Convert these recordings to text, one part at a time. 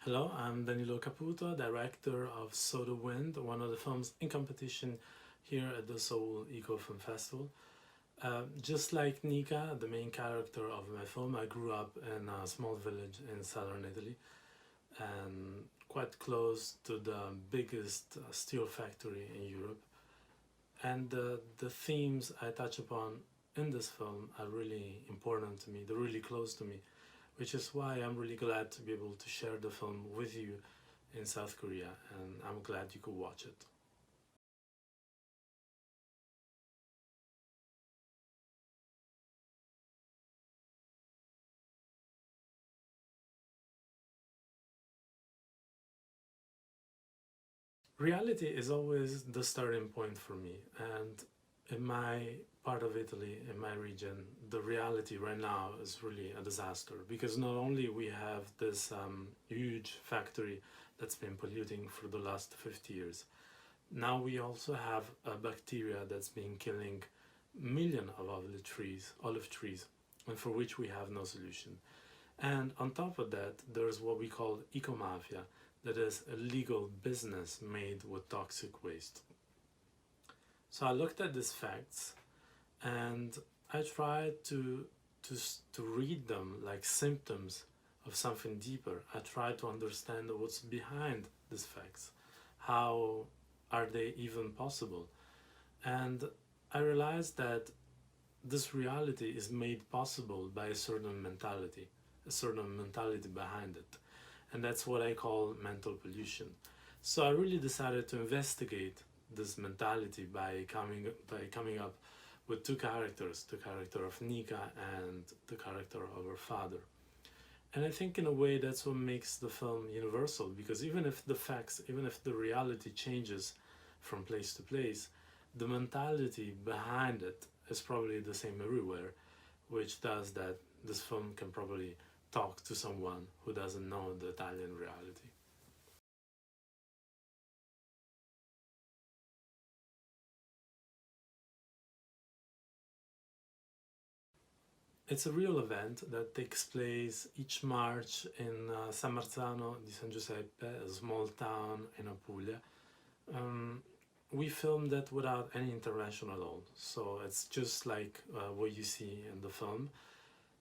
Hello, I'm Danilo Caputo, director of Sow the Wind, one of the films in competition here at the Seoul Eco Film Festival. Just like Nika, the main character of my film, I grew up in a small village in southern Italy and quite close to the biggest steel factory in Europe. And the themes I touch upon in this film are really important to me, they're really close to me, which is why I'm really glad to be able to share the film with you in South Korea, and I'm glad you could watch it. Reality is always the starting point for me, and in my part of Italy, in my region, the reality right now is really a disaster because not only we have this huge factory that's been polluting for the last 50 years, now we also have a bacteria that's been killing millions of olive trees, and for which we have no solution. And on top of that, there's what we call eco-mafia, that is a legal business made with toxic waste. So I looked at these facts and I tried to read them like symptoms of something deeper. I tried to understand what's behind these facts. How are they even possible? And I realized that this reality is made possible by a certain mentality behind it. And that's what I call mental pollution. So I really decided to investigate this mentality by coming up with two characters, the character of Nika and the character of her father. And I think in a way that's what makes the film universal, because even if the reality changes from place to place, the mentality behind it is probably the same everywhere, which does that this film can probably talk to someone who doesn't know the Italian reality. It's a real event that takes place each March in San Marzano di San Giuseppe, a small town in Apulia. We filmed that without any intervention at all, so it's just like what you see in the film.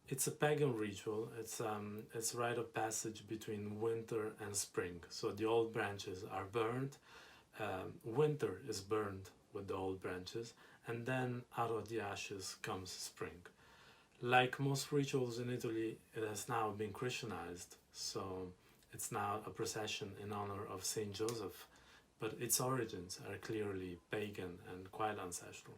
It's a pagan ritual. It's a rite of passage between winter and spring. So the old branches are burned. Winter is burned with the old branches, and then out of the ashes comes spring. Like most rituals in Italy, it has now been Christianized, so it's now a procession in honor of Saint Joseph, but its origins are clearly pagan and quite ancestral.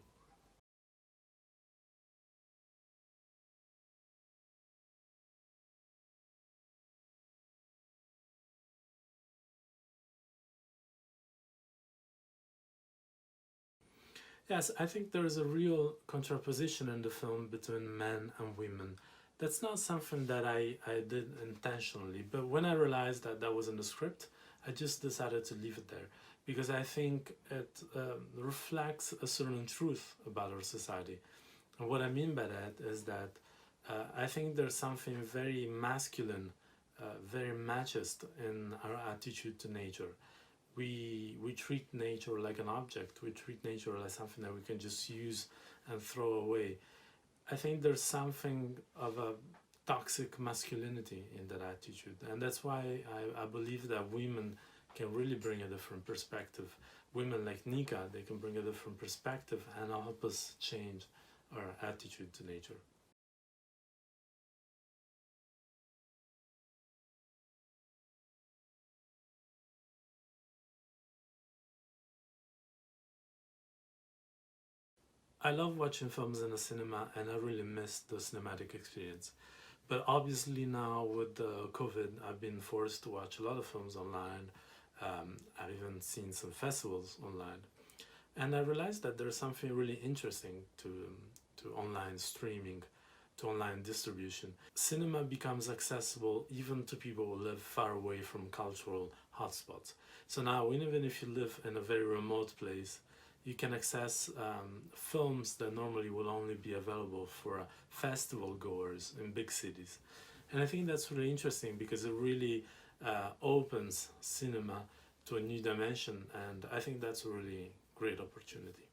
Yes, I think there is a real contraposition in the film between men and women. That's not something that I did intentionally, but when I realized that that was in the script, I just decided to leave it there because I think it reflects a certain truth about our society. And what I mean by that is that I think there's something very masculine, very machist in our attitude to nature. We treat nature like an object. We treat nature like something that we can just use and throw away. I think there's something of a toxic masculinity in that attitude, and that's why I believe that women can really bring a different perspective. Women like Nika, they can bring a different perspective and help us change our attitude to nature. I love watching films in the cinema and I really miss the cinematic experience. But obviously now with the COVID, I've been forced to watch a lot of films online. I've even seen some festivals online. And I realized that there's something really interesting to online streaming, to online distribution. Cinema becomes accessible even to people who live far away from cultural hotspots. So now, even if you live in a very remote place, you can access films that normally will only be available for festival goers in big cities. And I think that's really interesting because it really opens cinema to a new dimension, and I think that's a really great opportunity.